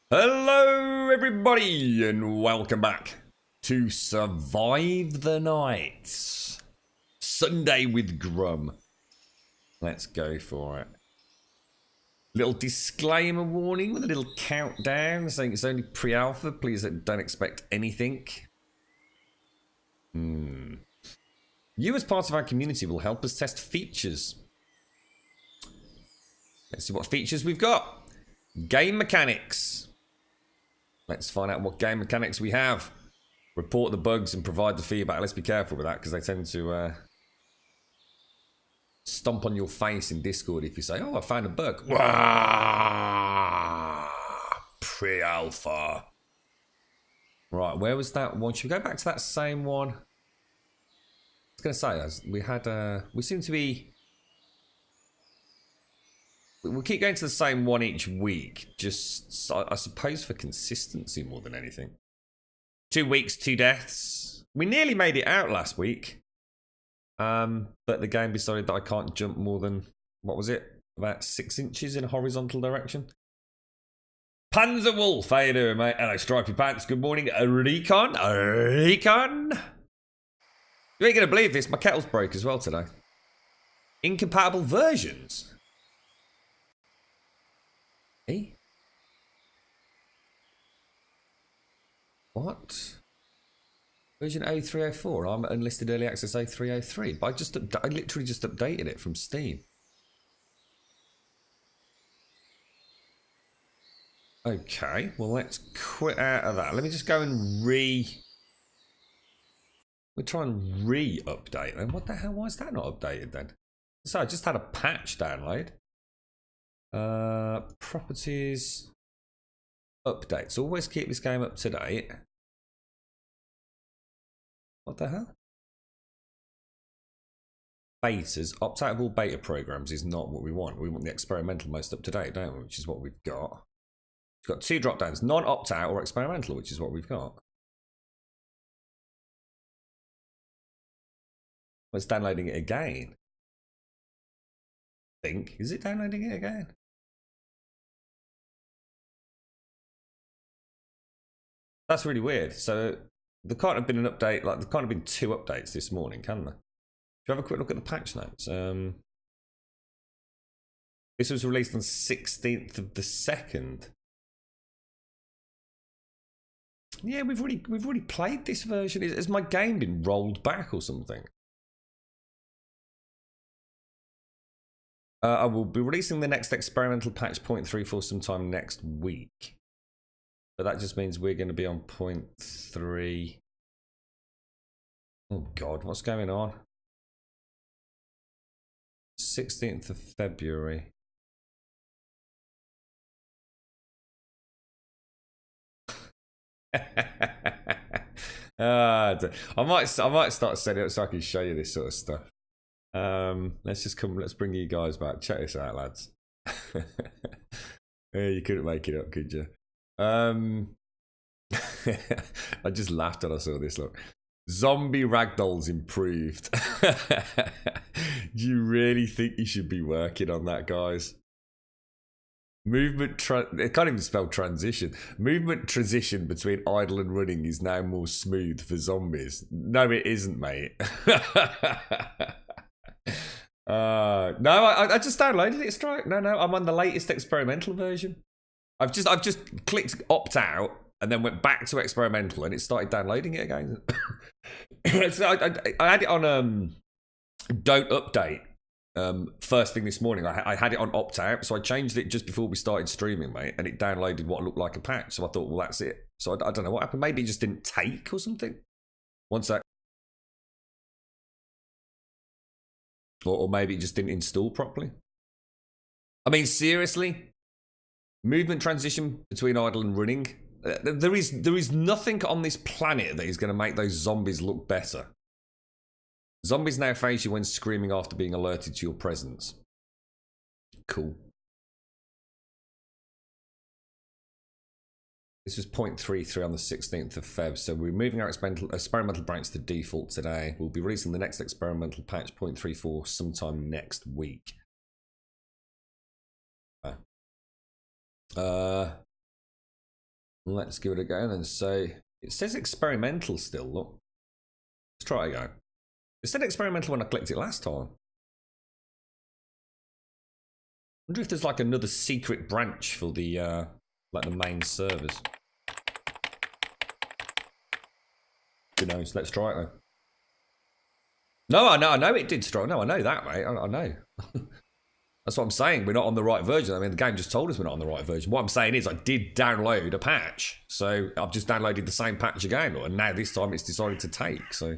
Hello everybody and welcome back to Survive the Night. Sunday with Grum. Let's go for it. Little disclaimer warning with a little countdown saying it's only pre-alpha. Please don't expect anything. You as part of our community will help us test features. Let's see what features we've got. Game mechanics. Let's find out what game mechanics we have. Report the bugs and provide the feedback. Let's be careful with that because they tend to stomp on your face in Discord if you say, oh, I found a bug. Pre-alpha. Right, where was that one? Should we go back to that same one? I was going to say, we had, we seem to be... We'll keep going to the same one each week, just, I suppose, for consistency more than anything. 2 weeks, 2 deaths. We nearly made it out last week. But the game decided that I can't jump more than, what was it? About 6 inches in a horizontal direction. Panzer Wolf, how you doing, mate? Hello, Stripy Pants. Good morning, Recon. Recon. You ain't going to believe this, my kettle's broke as well today. Incompatible versions. Hey? What? Version 0304. I'm at unlisted early access 0303. But I literally just updated it from Steam. Okay, well let's quit out of that. Let me just go and we'll try and re-update then. What the hell? Why is that not updated then? So I just had a patch download. Properties, updates. Always keep this game up to date. What the hell? Betas. Opt out of all beta programs is not what we want. We want the experimental most up to date, don't we? Which is what we've got. We've got 2 drop downs: non-opt out or experimental, which is what we've got. Well, it's downloading it again. I think. Is it downloading it again? That's really weird. So there can't have been an update, like there can't have been 2 updates this morning, can there? Should we have a quick look at the patch notes? This was released on 16th of the 2nd. Yeah, we've already played this version. Has my game been rolled back or something? I will be releasing the next experimental patch 0.34 sometime next week. But that just means we're going to be on 0.3. Oh God, what's going on? 16th of February. I might start setting up so I can show you this sort of stuff. Let's bring you guys back. Check this out, lads. Yeah, you couldn't make it up, could you? I just laughed when I saw this. Look, zombie ragdolls improved. Do you really think you should be working on that, guys? Movement, it can't even spell transition. Movement transition between idle and running is now more smooth for zombies. No, it isn't, mate. No, I just downloaded it straight. No, I'm on the latest experimental version. I've just clicked opt out and then went back to experimental and it started downloading it again. So I had it on don't update first thing this morning. I had it on opt out, so I changed it just before we started streaming, mate, and it downloaded what looked like a patch. So I thought, well, that's it. So I don't know what happened. Maybe it just didn't take or something. One sec. Or maybe it just didn't install properly. I mean, seriously, movement transition between idle and running. There is nothing on this planet that is going to make those zombies look better. Zombies now face you when screaming after being alerted to your presence. Cool. This was 0.33 on the 16th of Feb, so we're moving our experimental branch to default today. We'll be releasing the next experimental patch 0.34 sometime next week. Let's give it a go then. So it says experimental still. Look, let's try it again. It said experimental when I clicked it last time. Wonder if there's like another secret branch for the like the main servers. Who knows? Let's try it then. No, I know it did strong. No, I know that, mate. I know. That's what I'm saying. We're not on the right version. I mean, the game just told us we're not on the right version. What I'm saying is I did download a patch. So I've just downloaded the same patch again. And now this time it's decided to take. So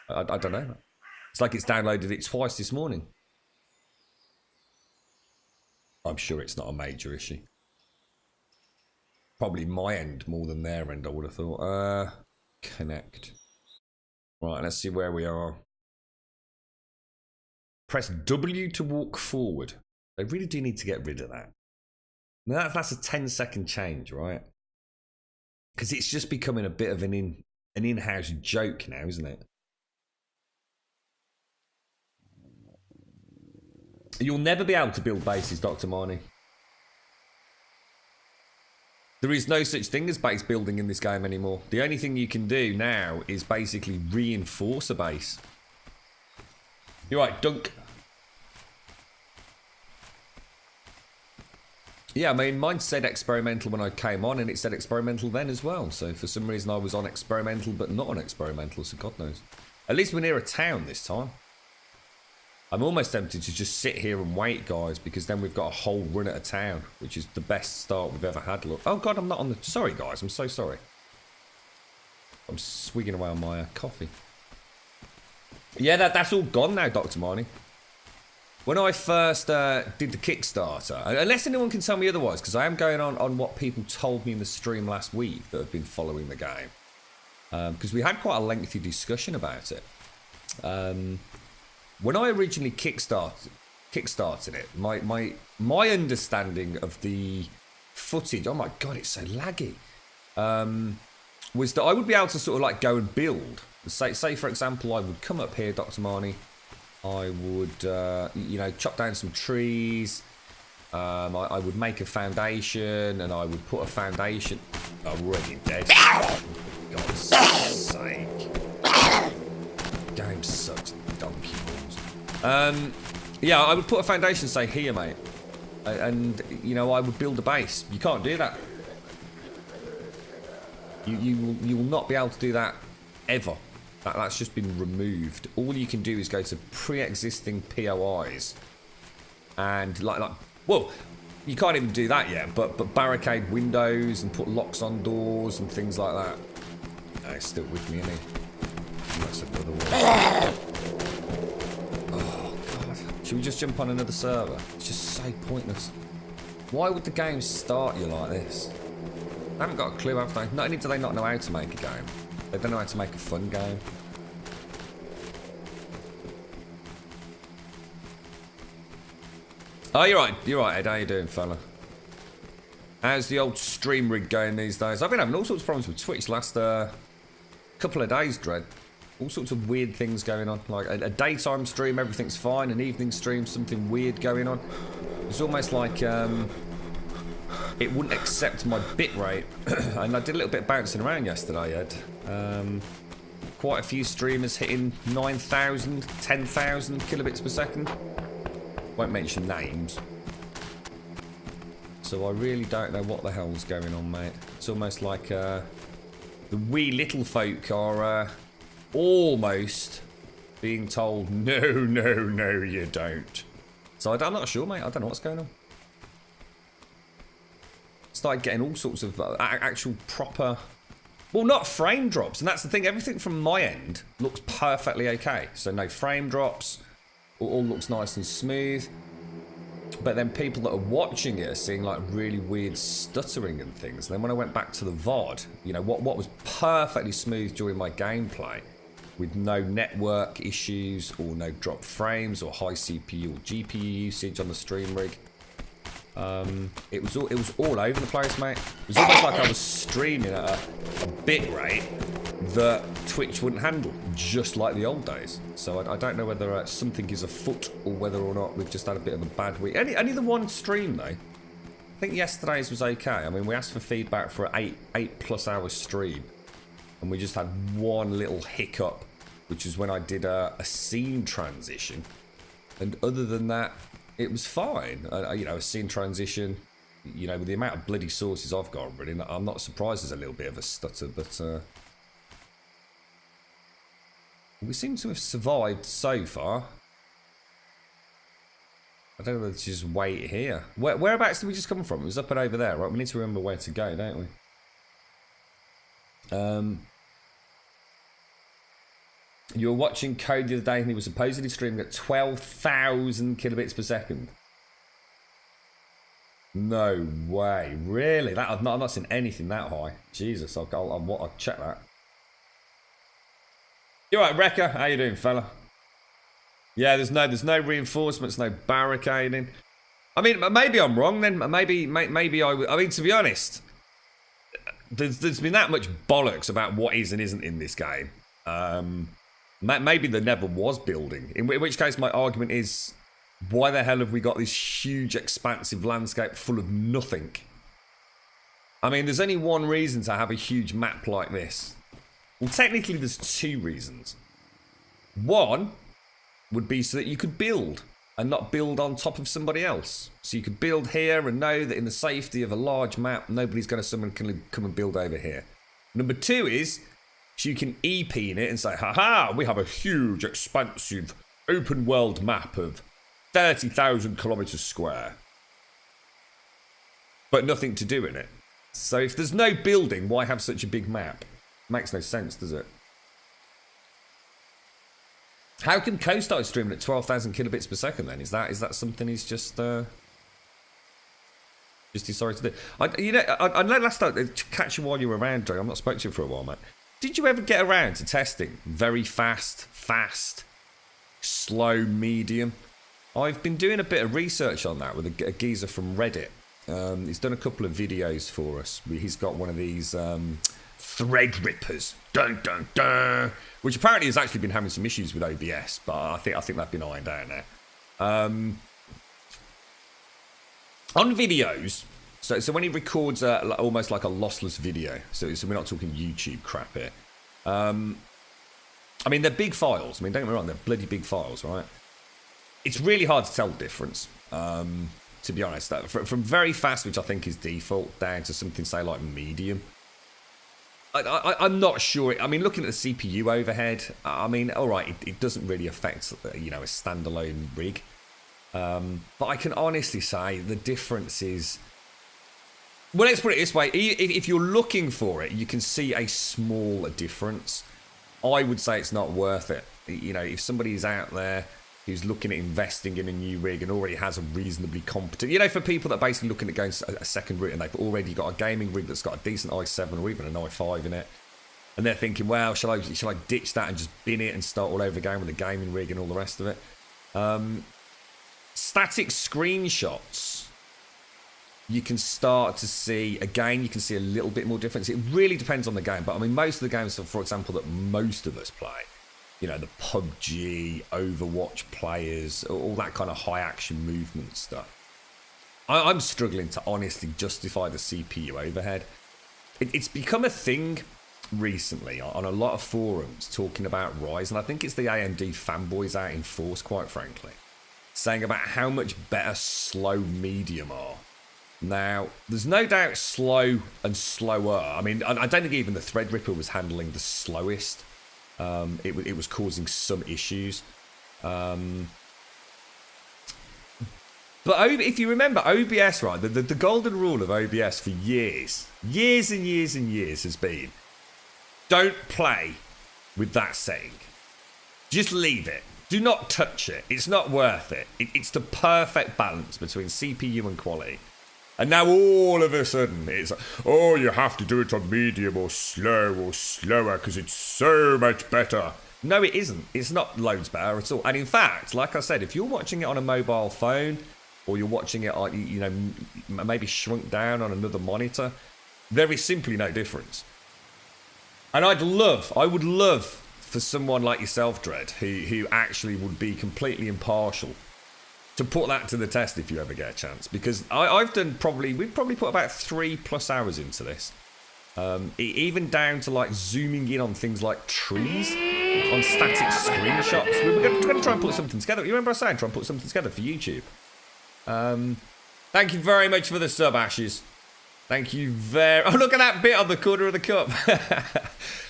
I don't know. It's like it's downloaded it twice this morning. I'm sure it's not a major issue. Probably my end more than their end, I would have thought. Connect. Right, let's see where we are. Press W to walk forward. They really do need to get rid of that. Now that's a 10-second change, right? Because it's just becoming a bit of an in-house joke now, isn't it? You'll never be able to build bases, Dr. Marnie. There is no such thing as base building in this game anymore. The only thing you can do now is basically reinforce a base. You're right, Dunk. Yeah, I mean, mine said experimental when I came on, and it said experimental then as well. So for some reason I was on experimental, but not on experimental, so God knows. At least we're near a town this time. I'm almost tempted to just sit here and wait, guys, because then we've got a whole run at a town, which is the best start we've ever had. Look. Oh, God, I'm not on the... Sorry, guys, I'm so sorry. I'm swigging away on my coffee. Yeah, that's all gone now, Dr. Marnie. When I first did the Kickstarter, unless anyone can tell me otherwise, because I am going on what people told me in the stream last week that have been following the game, because we had quite a lengthy discussion about it. When I originally kickstarted it, my understanding of the footage, oh my God, it's so laggy, was that I would be able to sort of like go and build. Say for example, I would come up here, Dr. Marnie, I would, you know, chop down some trees, I would make a foundation, and I would put a foundation... I'm already dead. For God's sake. Game sucks, donkey balls. Yeah, I would put a foundation, say, here, mate. And, you know, I would build a base. You can't do that. You will not be able to do that ever. That's just been removed. All you can do is go to pre-existing POIs and like well, you can't even do that yet, but barricade windows and put locks on doors and things like that. No, he's still with me, isn't he? That's another one. Oh God. Should we just jump on another server? It's just so pointless. Why would the game start you like this? They haven't got a clue, have they? Not only do they not know how to make a game, they don't know how to make a fun game. Oh, you're right, Ed. How you doing, fella? How's the old stream rig going these days? I've been having all sorts of problems with Twitch last couple of days, Dread. All sorts of weird things going on. Like a daytime stream, everything's fine. An evening stream, something weird going on. It's almost like it wouldn't accept my bitrate. And I did a little bit of bouncing around yesterday, Ed. Quite a few streamers hitting 9,000, 10,000 kilobits per second. Won't mention names. So I really don't know what the hell's going on, mate. It's almost like the wee little folk are almost being told, no, you don't. So I'm not sure, mate. I don't know what's going on. Started getting all sorts of actual proper... Well, not frame drops. And that's the thing. Everything from my end looks perfectly okay. So no frame drops. All looks nice and smooth. But then people that are watching it are seeing like really weird stuttering and things. And then when I went back to the VOD, you know, what was perfectly smooth during my gameplay with no network issues or no drop frames or high CPU or GPU usage on the stream rig. It was all over the place, mate. It was almost like I was streaming at a bit rate that Twitch wouldn't handle, just like the old days. So I don't know whether something is afoot or whether or not we've just had a bit of a bad week. Only the one stream though. think yesterday's was okay. I mean, we asked for feedback for an 8+ hour stream, and we just had one little hiccup, which was when I did a scene transition. And other than that, it was fine. You know, a scene transition, you know, with the amount of bloody sources I've got running, I'm not surprised there's a little bit of a stutter, but we seem to have survived so far. I don't know whether to just wait here. Whereabouts did we just come from? It was up and over there, right? We need to remember where to go, don't we? You were watching Code the other day and he was supposedly streaming at 12,000 kilobits per second. No way. Really? I've not seen anything that high. Jesus, I'll check that. You alright, Wrecker? How you doing, fella? Yeah, there's no reinforcements, no barricading. I mean, maybe I'm wrong then. Maybe I mean, to be honest, there's been that much bollocks about what is and isn't in this game. Maybe there never was building. In which case, my argument is, why the hell have we got this huge, expansive landscape full of nothing? I mean, there's only one reason to have a huge map like this. Well, technically, there's two reasons. One would be so that you could build and not build on top of somebody else. So you could build here and know that in the safety of a large map, nobody's going to come and build over here. Number two is, so you can EP in it and say, haha, we have a huge, expansive, open world map of 30,000 kilometers square. But nothing to do in it. So if there's no building, why have such a big map? Makes no sense, does it? How can Co-Star streaming at 12,000 kilobits per second then? Is that something he's just decided to do? I know last time, to catch you while you were around, Joe, I've not spoken to you for a while, mate. Did you ever get around to testing very fast, slow, medium? I've been doing a bit of research on that with a geezer from Reddit. He's done a couple of videos for us. He's got one of these thread rippers, dun dun dun, which apparently has actually been having some issues with OBS, but I think they've been ironed out now. On videos, so when he records almost like a lossless video, so we're not talking YouTube crap here. I mean, they're big files. I mean, don't get me wrong, they're bloody big files, right? It's really hard to tell the difference, to be honest. From very fast, which I think is default, down to something, say, like medium. I'm not sure. I mean, looking at the CPU overhead, I mean, all right, it doesn't really affect, you know, a standalone rig. But I can honestly say the difference is... Well, let's put it this way. If you're looking for it, you can see a small difference. I would say it's not worth it. You know, if somebody's out there who's looking at investing in a new rig and already has a reasonably competent... You know, for people that are basically looking at going a second route and they've already got a gaming rig that's got a decent i7 or even an i5 in it, and they're thinking, well, shall I ditch that and just bin it and start all over again with a gaming rig and all the rest of it? Static screenshots, you can start to see, again, you can see a little bit more difference. It really depends on the game, but I mean, most of the games, for example, that most of us play, you know, the PUBG, Overwatch players, all that kind of high action movement stuff. I'm struggling to honestly justify the CPU overhead. It's become a thing recently on a lot of forums talking about Ryzen. I think it's the AMD fanboys out in force, quite frankly, saying about how much better slow medium are. Now, there's no doubt slow and slower. I mean, I don't think even the Threadripper was handling the slowest. It was causing some issues. But if you remember, OBS, right, the golden rule of OBS for years and years has been, don't play with that setting. Just leave it. Do not touch it. It's not worth it. It's the perfect balance between CPU and quality. And now all of a sudden it's like, oh, you have to do it on medium or slower because it's so much better. No, it isn't. It's not loads better at all. And in fact, like I said, if you're watching it on a mobile phone or you're watching it on, you know, maybe shrunk down on another monitor, there is simply no difference. And I would love for someone like yourself, Dread, who actually would be completely impartial, to put that to the test if you ever get a chance, because we've probably put about 3+ hours into this. Even down to like zooming in on things like trees, on static screenshots. We were going to try and put something together. You remember I was saying try and put something together for YouTube? Thank you very much for the sub, Ashes. Thank you oh, look at that bit on the corner of the cup.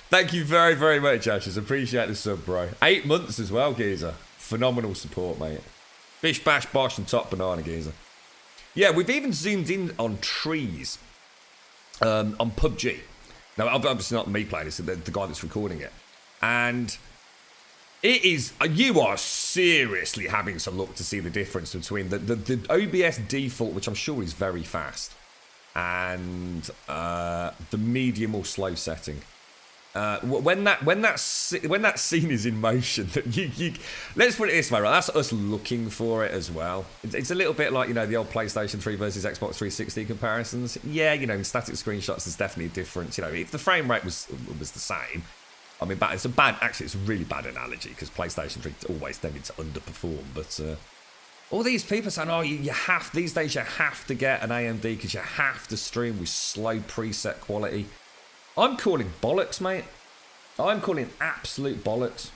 Thank you very, very much, Ashes. Appreciate the sub, bro. 8 months as well, Geezer. Phenomenal support, mate. Bish, bash, bosh, and top banana, Geezer. Yeah, we've even zoomed in on trees on PUBG. Now, obviously not me playing this, the guy that's recording it. And it is, you are seriously having to look to see the difference between the OBS default, which I'm sure is very fast, and the medium or slow setting. When that scene is in motion, you let's put it this way, right? That's us looking for it as well. It's a little bit like, you know, the old PlayStation 3 versus Xbox 360 comparisons. Yeah, you know, in static screenshots, there's definitely a difference. You know, if the frame rate was the same, I mean, it's a really bad analogy because PlayStation 3 always tended to underperform. But all these people saying, oh, these days you have to get an AMD because you have to stream with slow preset quality. I'm calling bollocks, mate. I'm calling absolute bollocks.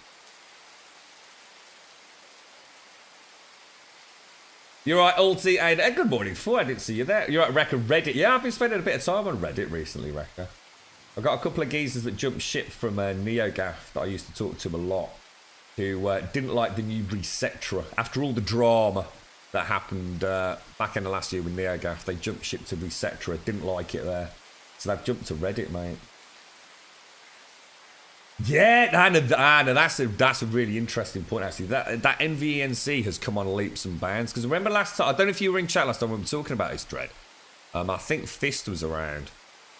You're right, Ulti. And good morning, Four. I didn't see you there. You're right, Rekka. Reddit. Yeah, I've been spending a bit of time on Reddit recently, Rekka. I've got a couple of geezers that jumped ship from NeoGaf that I used to talk to a lot, who didn't like the new Resettra. After all the drama that happened back in the last year with NeoGaf, they jumped ship to Resettra. Didn't like it there. So they've jumped to Reddit, mate. Yeah, Anna, that's a really interesting point, actually. That NVENC has come on leaps and bounds. Because remember last time, I don't know if you were in chat last time when we were talking about this, Dread. I think Fist was around.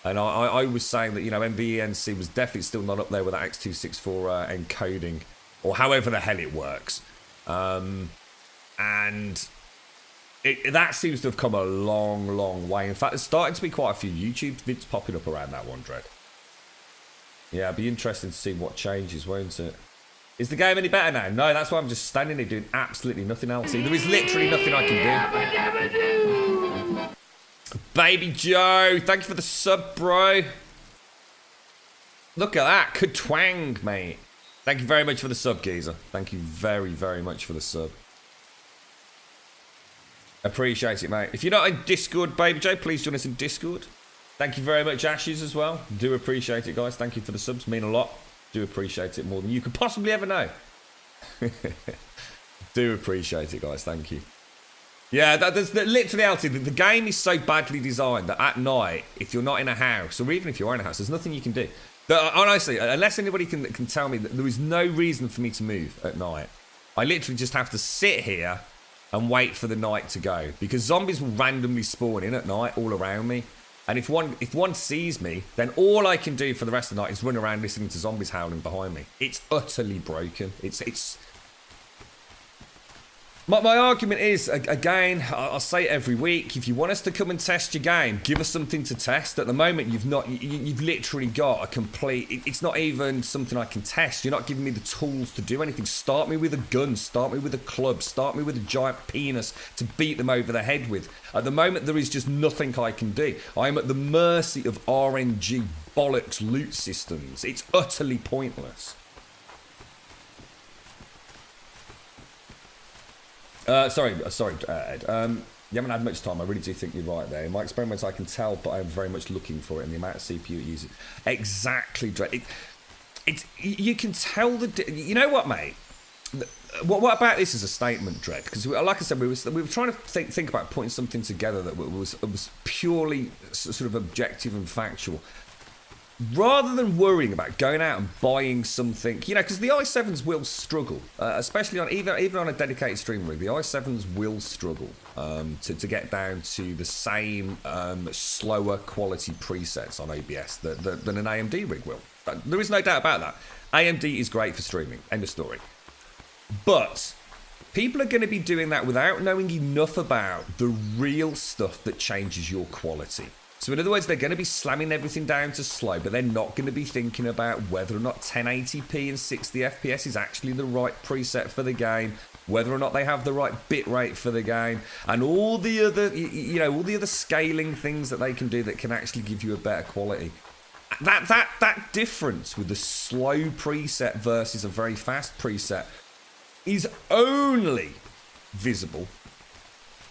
And I was saying that, you know, NVENC was definitely still not up there with that X264 encoding. Or however the hell it works. And that seems to have come a long, long way. In fact, there's starting to be quite a few YouTube vids popping up around that one, Dread. Yeah, it'd be interesting to see what changes, won't it? Is the game any better now? No, that's why I'm just standing here doing absolutely nothing else. There is literally nothing I can do. Baby Joe, thank you for the sub, bro. Look at that. Ka-twang, mate. Thank you very much for the sub, Geezer. Thank you very, very much for the sub. Appreciate it, mate. If you're not in Discord, Baby Joe, please join us in Discord. Thank you very much, Ashes, as well. Do appreciate it, guys. Thank you for the subs. Mean a lot. Do appreciate it more than you could possibly ever know. Do appreciate it, guys. Thank you. Yeah, that's literally out. The game is so badly designed that at night, if you're not in a house, or even if you are in a house, there's nothing you can do. Honestly, unless anybody can tell me that there is no reason for me to move at night, I literally just have to sit here and wait for the night to go, because zombies will randomly spawn in at night all around me. And if one sees me, then all I can do for the rest of the night is run around listening to zombies howling behind me. It's utterly broken. It's. My argument is, again, I'll say it every week, if you want us to come and test your game, give us something to test. At the moment, you've literally got a complete, it's not even something I can test. You're not giving me the tools to do anything. Start me with a gun, start me with a club, start me with a giant penis to beat them over the head with. At the moment, there is just nothing I can do. I am at the mercy of RNG bollocks loot systems. It's utterly pointless. Sorry, Ed. You haven't had much time. I really do think you're right there. In my experiments, I can tell, but I'm very much looking for it in the amount of CPU it uses. Exactly, Dread. You can tell the. You know what, mate? What about this as a statement, Dread? Because, like I said, we were trying to think about putting something together that was purely sort of objective and factual. Rather than worrying about going out and buying something, you know, because the i7s will struggle, especially on even on a dedicated stream rig, the i7s will struggle to get down to the same slower quality presets on OBS than an AMD rig will. There is no doubt about that. AMD is great for streaming, end of story. But people are going to be doing that without knowing enough about the real stuff that changes your quality. So in other words, they're going to be slamming everything down to slow, but they're not going to be thinking about whether or not 1080p and 60 FPS is actually the right preset for the game. whether or not they have the right bit rate for the game, and all the other, all the other scaling things that they can do that can actually give you a better quality. That difference with the slow preset versus a very fast preset is only visible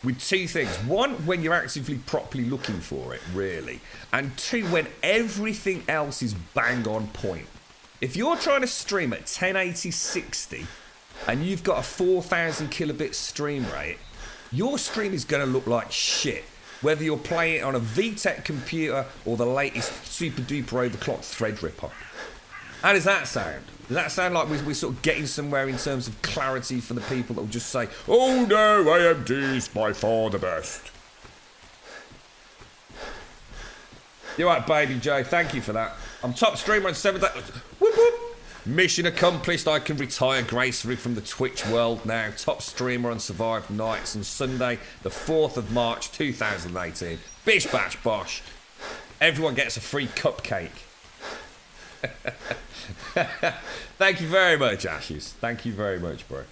with two things. One, when you're actively properly looking for it, really. And two, when everything else is bang on point. If you're trying to stream at 1080 60 and you've got a 4000 kilobit stream rate, your stream is going to look like shit. Whether you're playing it on a VTech computer or the latest super duper overclocked Threadripper. How does that sound? Does that sound like we're sort of getting somewhere in terms of clarity for the people that will just say, oh no, AMD is by far the best? You're right, Baby Joe. Thank you for that. I'm top streamer on 7 days. Whoop, whoop. Mission accomplished. I can retire gracefully from the Twitch world now. Top streamer on Survived Nights on Sunday, the 4th of March, 2018. Bish bash bosh. Everyone gets a free cupcake. Thank you very much, Ashes. Thank you very much, bro.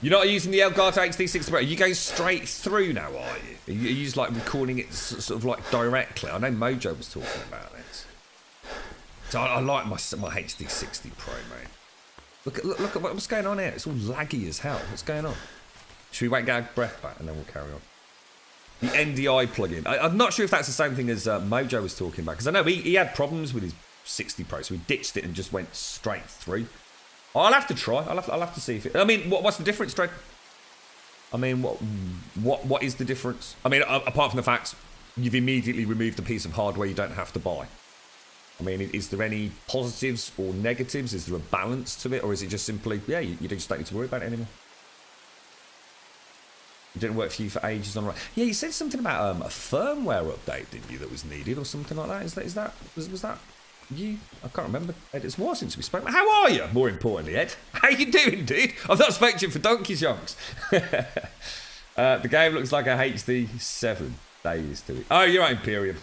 You're not using the Elgato HD60 Pro. Are you going straight through now, are you? Are you just like recording it sort of like directly? I know Mojo was talking about this. So I like my HD60 Pro, mate. Look at what's going on here. It's all laggy as hell. What's going on? Should we wait and get our breath back and then we'll carry on? The NDI plugin. I'm not sure if that's the same thing as Mojo was talking about, because I know he had problems with his 60 Pro, so he ditched it and just went straight through. I'll have to try. I'll have to see if it. I mean, what's the difference, Dredd? I mean, what is the difference? I mean, apart from the fact you've immediately removed a piece of hardware you don't have to buy. I mean, is there any positives or negatives? Is there a balance to it, or is it just simply, yeah, you just don't need to worry about it anymore? It didn't work for you for ages on right. Yeah, you said something about a firmware update, didn't you, that was needed or something like that? Was that you? I can't remember. Ed, it's more since we spoke. How are you? More importantly, Ed, how you doing, dude? I've not spoken to you for donkey's yonks. The game looks like a HD 7 days to it. Oh, you're right, Imperium.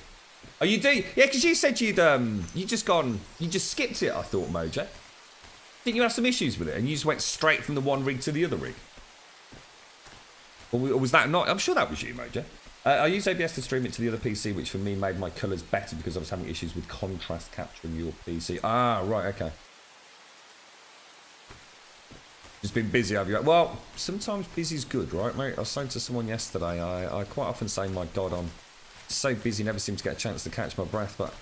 Oh, you do? Yeah, because you said you just skipped it. I thought, Mojo. Didn't you have some issues with it, and you just went straight from the one rig to the other rig? Or was that not? I'm sure that was you, Mojo. I used OBS to stream it to the other PC, which for me made my colours better because I was having issues with contrast capturing your PC. Ah, right, okay. Just been busy, have you? Well, sometimes busy's good, right, mate? I was saying to someone yesterday, I quite often say, my God, I'm so busy, never seem to get a chance to catch my breath, but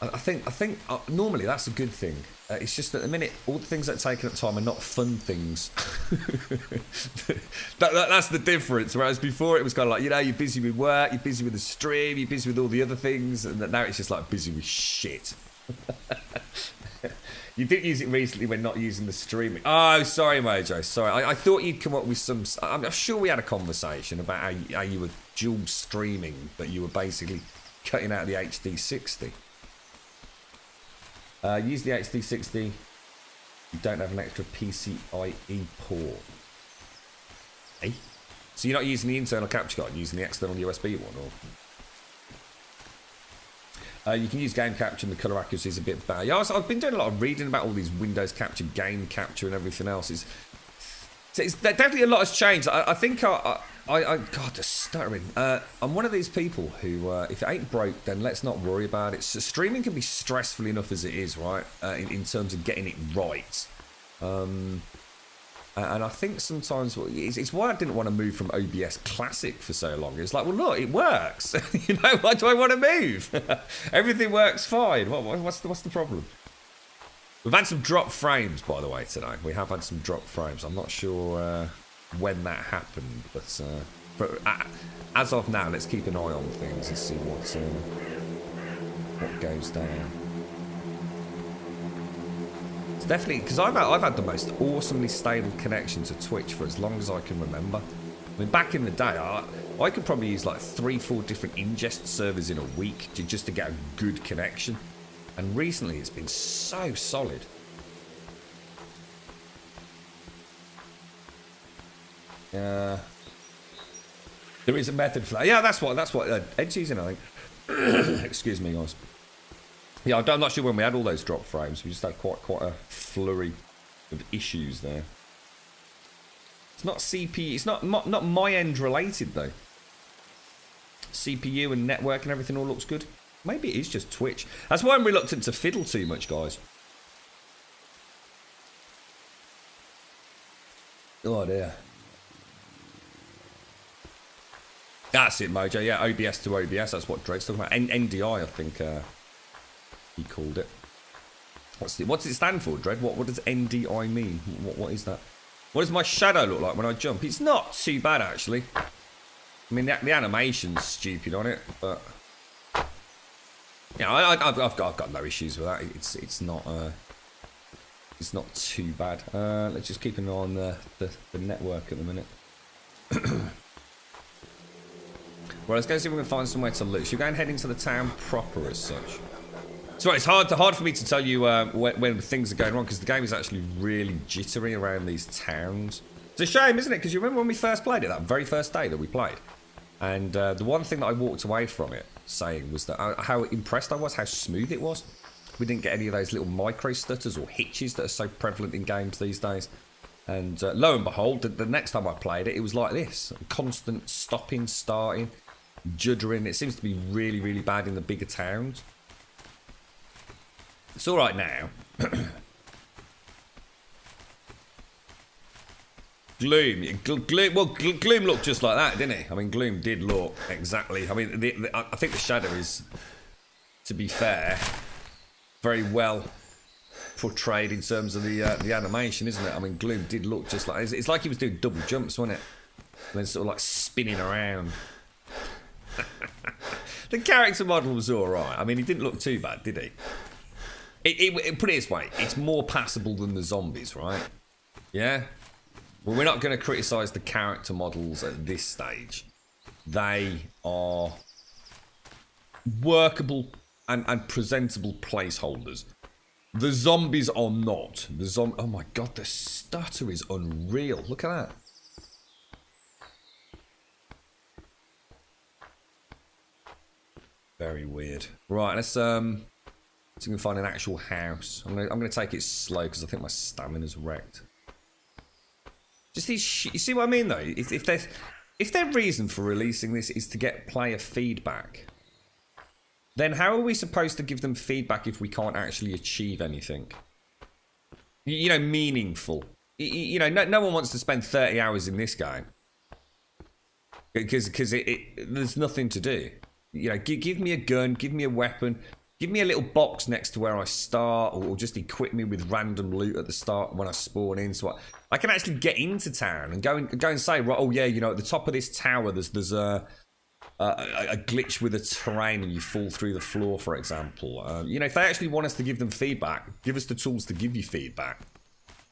I think normally that's a good thing. It's just that at the minute, all the things that are taking up time are not fun things. That's the difference. Whereas before it was kind of like, you're busy with work, you're busy with the stream, you're busy with all the other things, and now it's just like busy with shit. You did use it recently when not using the streaming. Oh, sorry, Mojo. Sorry. I thought you'd come up with some. I'm sure we had a conversation about how you were dual streaming, but you were basically cutting out the HD60. Use the HD60. You don't have an extra PCIe port. Eh? So you're not using the internal capture card, you're using the external USB one, or? You can use game capture and the colour accuracy is a bit better. Yeah, I've been doing a lot of reading about all these Windows capture, game capture and everything else. It's definitely a lot has changed. I think God, the stuttering. I'm one of these people who, if it ain't broke, then let's not worry about it. So streaming can be stressful enough as it is, right? In terms of getting it right. And I think sometimes it's why I didn't want to move from OBS Classic for so long. It's like, well, look, it works. Why do I want to move? Everything works fine. What's the problem? We've had some drop frames, by the way, today. We have had some drop frames. I'm not sure when that happened, but as of now, let's keep an eye on things and see what goes down. It's definitely because I've had the most awesomely stable connection to Twitch for as long as I can remember. I mean, back in the day, I could probably use like 3-4 different ingest servers in a week just to get a good connection. And recently, it's been so solid. There is a method for that. Yeah, that's what Ed's using, I think. Excuse me, guys. Yeah, I'm not sure when we had all those drop frames. We just had quite a flurry of issues there. It's not CPU. It's not my end related though. CPU and network and everything all looks good. Maybe it is just Twitch. That's why I'm reluctant to fiddle too much, guys. Oh dear. That's it, Mojo. Yeah, OBS to OBS. That's what Dread's talking about. NDI, I think he called it. What's it stand for, Dread? What does NDI mean? What is that? What does my shadow look like when I jump? It's not too bad, actually. I mean, the animation's stupid on it, but yeah, I've got no issues with that. It's not too bad. Let's just keep an eye on the network at the minute. Well, let's go see if we can find somewhere to loot. Should we go and head into the town proper as such? So it's hard for me to tell you when things are going wrong because the game is actually really jittery around these towns. It's a shame, isn't it? Because you remember when we first played it, that very first day that we played, and the one thing that I walked away from it saying was that how impressed I was, how smooth it was. We didn't get any of those little micro stutters or hitches that are so prevalent in games these days. And lo and behold, the next time I played it, it was like this: constant stopping, starting, juddering. It seems to be really, really bad in the bigger towns. It's all right now. Gloom. Gloom looked just like that, didn't he? I mean, Gloom did look exactly. I mean, I think the shadow is, to be fair, very well portrayed in terms of the animation, isn't it? I mean, Gloom did look just like. It's like he was doing double jumps, wasn't it? And then sort of like spinning around. The character model was all right. I mean, he didn't look too bad, did he? Put it this way, it's more passable than the zombies, right? Yeah? Well, we're not going to criticise the character models at this stage. They are workable and presentable placeholders. The zombies are not. Oh my god, the stutter is unreal. Look at that. Very weird. Right, let's see if we can find an actual house. I'm gonna take it slow because I think my stamina's wrecked. Just these. You see what I mean though? If their reason for releasing this is to get player feedback, then how are we supposed to give them feedback if we can't actually achieve anything? You know, meaningful. You know, no one wants to spend 30 hours in this game because there's nothing to do. You know, give me a gun, give me a weapon. Give me a little box next to where I start, or just equip me with random loot at the start when I spawn in, so I can actually get into town and go and say, right, oh yeah, you know, at the top of this tower, there's a glitch with the terrain and you fall through the floor, for example. You know, if they actually want us to give them feedback, give us the tools to give you feedback.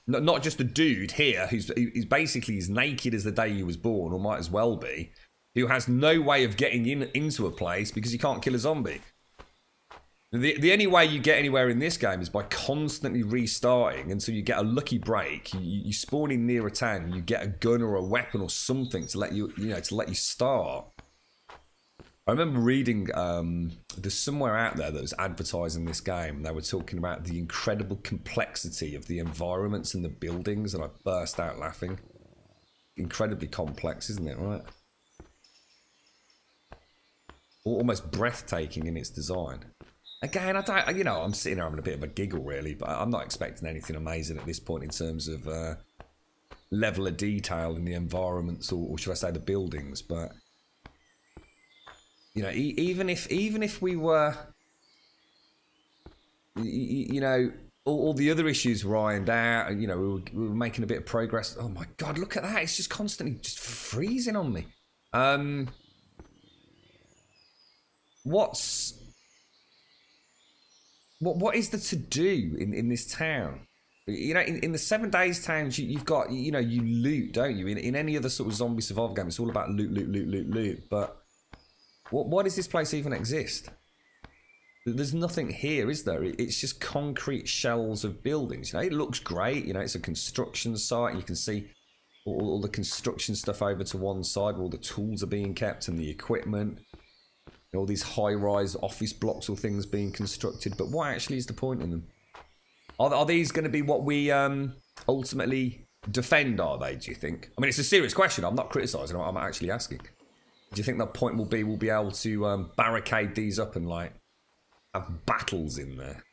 Not just a dude here who's basically as naked as the day he was born, or might as well be, who has no way of getting into a place because he can't kill a zombie. The only way you get anywhere in this game is by constantly restarting until you get a lucky break. You spawn in near a town, you get a gun or a weapon or something to let you start. I remember reading there's somewhere out there that was advertising this game. They were talking about the incredible complexity of the environments and the buildings, and I burst out laughing. Incredibly complex, isn't it? Right? Almost breathtaking in its design. Again, I'm sitting here having a bit of a giggle, really, but I'm not expecting anything amazing at this point in terms of level of detail in the environments, or should I say the buildings. But you know, even if we were, you know, all the other issues were ironed out, and you know, we were making a bit of progress. Oh my god, look at that! It's just constantly just freezing on me. What is there to do in this town? You know, in the 7 days towns, you've got, you know, you loot, don't you? In any other sort of zombie survival game, it's all about loot. But why does this place even exist? There's nothing here, is there? It's just concrete shells of buildings. You know, it looks great. You know, it's a construction site. You can see all the construction stuff over to one side where all the tools are being kept and the equipment. All these high-rise office blocks or things being constructed, but what actually is the point in them? Are these going to be what we ultimately defend, are they, do you think? I mean, it's a serious question. I'm not criticising, I'm actually asking. Do you think the point will be we'll be able to barricade these up and, like, have battles in there?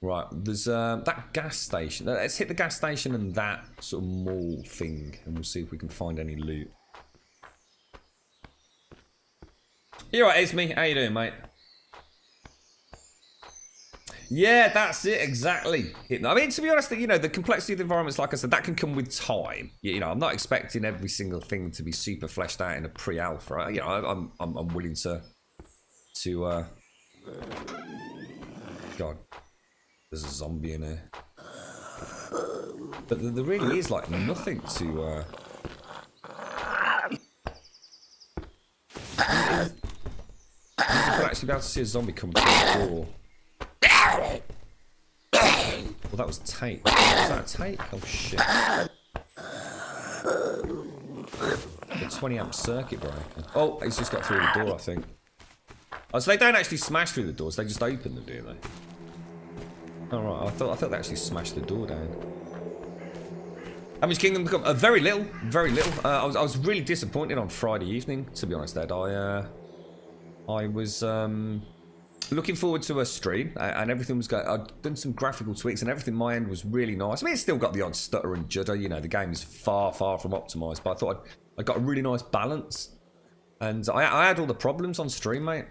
Right, there's that gas station. Let's hit the gas station and that sort of mall thing, and we'll see if we can find any loot. You alright, Esme? How you doing, mate? Yeah, that's it, exactly. I mean, to be honest, you know, the complexity of the environments, like I said, that can come with time. You know, I'm not expecting every single thing to be super fleshed out in a pre-alpha. You know, I'm willing to God, there's a zombie in here. But there really is, like, nothing to you could actually be able to see a zombie come through the door. Well, that was tape. Was that a tape? Oh, shit. A 20 amp circuit breaker. Oh, he's just got through the door, I think. Oh, so they don't actually smash through the doors, they just open them, do they? Oh, right. I thought they actually smashed the door down. How much Kingdom Come? Very little, very little. I was really disappointed on Friday evening, to be honest, Ed. I was looking forward to a stream, and everything was going. I'd done some graphical tweaks, and everything my end was really nice. I mean, it's still got the odd stutter and judder. You know, the game is far, far from optimized, but I thought I got a really nice balance, and I had all the problems on stream, mate.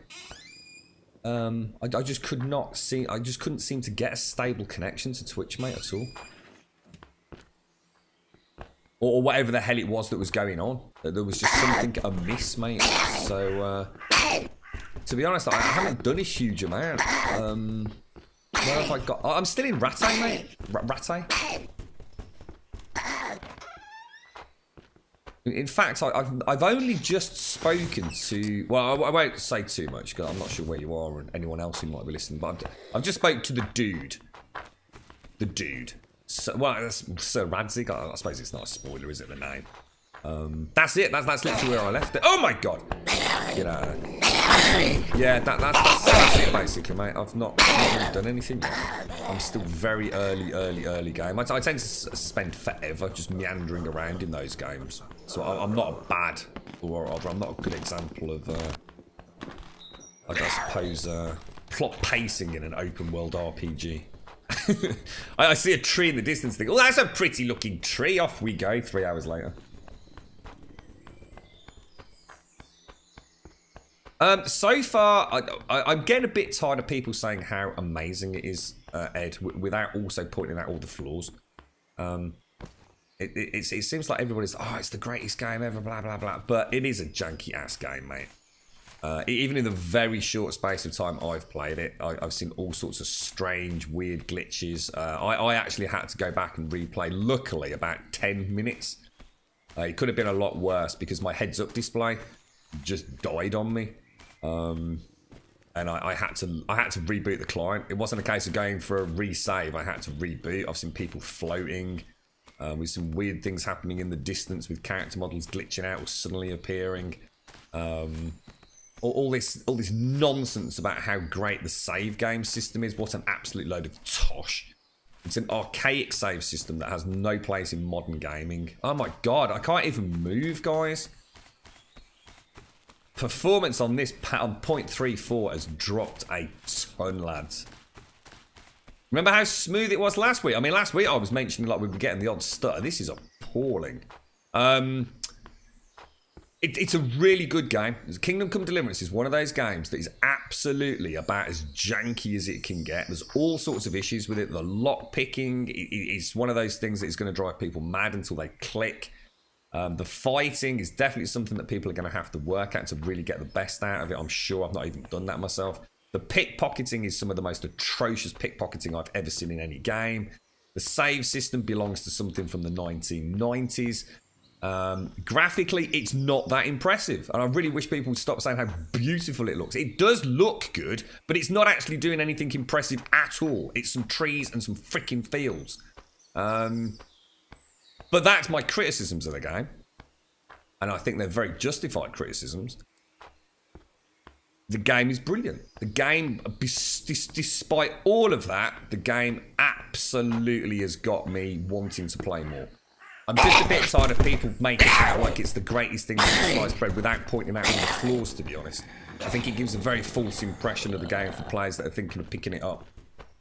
I just could not see. I just couldn't seem to get a stable connection to Twitch, mate, at all. Or whatever the hell it was that was going on. There was just something amiss, mate. So, to be honest, I haven't done a huge amount. Where have I got? Oh, I'm still in Rattay, mate. Rattay. In fact, I've only just spoken to. Well, I won't say too much because I'm not sure where you are and anyone else who might be listening. But I've just spoke to the dude. The dude. So, well, that's Sir Radzig. I suppose it's not a spoiler, is it? The name. That's it. That's literally where I left it. Oh my god! Get out of there. Yeah, that's it basically, mate. I've not really done anything yet. I'm still very early game. I tend to spend forever just meandering around in those games. So I'm not a bad, or I'm not a good example of, I suppose, plot pacing in an open world RPG. I see a tree in the distance, think, oh, that's a pretty looking tree. Off we go 3 hours later. So far, I'm getting a bit tired of people saying how amazing it is, Ed, without also pointing out all the flaws. It seems like everybody's, oh, it's the greatest game ever, blah, blah, blah. But it is a janky-ass game, mate. Even in the very short space of time I've played it, I've seen all sorts of strange, weird glitches. I actually had to go back and replay, luckily, about 10 minutes. It could have been a lot worse because my heads-up display just died on me. And I had to reboot the client. It wasn't a case of going for a resave. I had to reboot. I've seen people floating, with some weird things happening in the distance, with character models glitching out or suddenly appearing. All this nonsense about how great the save game system is. What an absolute load of tosh. It's an archaic save system that has no place in modern gaming. Oh my god, I can't even move, guys. Performance on this on 0.34 has dropped a ton, lads. Remember how smooth it was last week? I mean, last week I was mentioning like we were getting the odd stutter. This is appalling. It's a really good game. Kingdom Come Deliverance is one of those games that is absolutely about as janky as it can get. There's all sorts of issues with it. The lock picking is one of those things that is going to drive people mad until they click. The fighting is definitely something that people are going to have to work at to really get the best out of it. I'm sure I've not even done that myself. The pickpocketing is some of the most atrocious pickpocketing I've ever seen in any game. The save system belongs to something from the 1990s. Graphically, it's not that impressive, and I really wish people would stop saying how beautiful it looks. It does look good, but it's not actually doing anything impressive at all. It's some trees and some freaking fields. But that's my criticisms of the game, and I think they're very justified criticisms. the game is brilliant. The game, despite all of that, the game absolutely has got me wanting to play more. I'm just a bit tired of people making it out like it's the greatest thing since sliced bread without pointing out all the flaws, to be honest. I think it gives a very false impression of the game for players that are thinking of picking it up.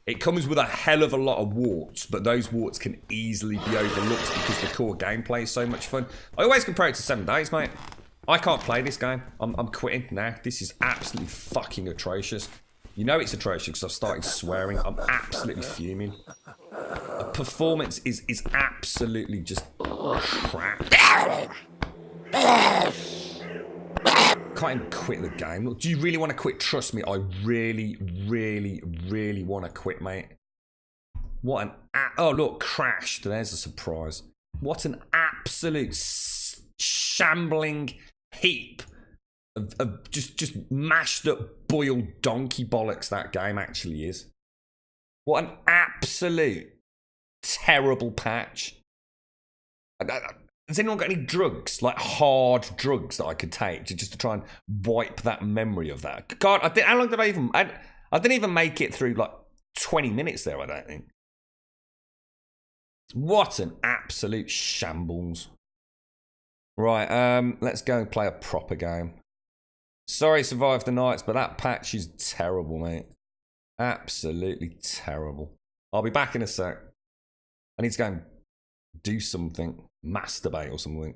It comes with a hell of a lot of warts, but those warts can easily be overlooked because the core gameplay is so much fun. I always compare it to 7 Days, mate. I can't play this game. I'm quitting now. This is absolutely fucking atrocious. You know it's atrocious because I've started swearing. I'm absolutely fuming. The performance is absolutely just crap. Can't even quit the game. Look, do you really want to quit? Trust me, I really, really, really want to quit, mate. What an... Oh, look, crashed. There's a surprise. What an absolute shambling heap of just mashed up, boiled donkey bollocks that game actually is. What an absolute terrible patch. Has anyone got any drugs, like hard drugs that I could take just to try and wipe that memory of that? God, how long did I even... I didn't even make it through like 20 minutes there, I don't think. What an absolute shambles. Right, let's go and play a proper game. Sorry, Survive the Nights, but that patch is terrible, mate. Absolutely terrible. I'll be back in a sec. I need to go and do something. Masturbate or something.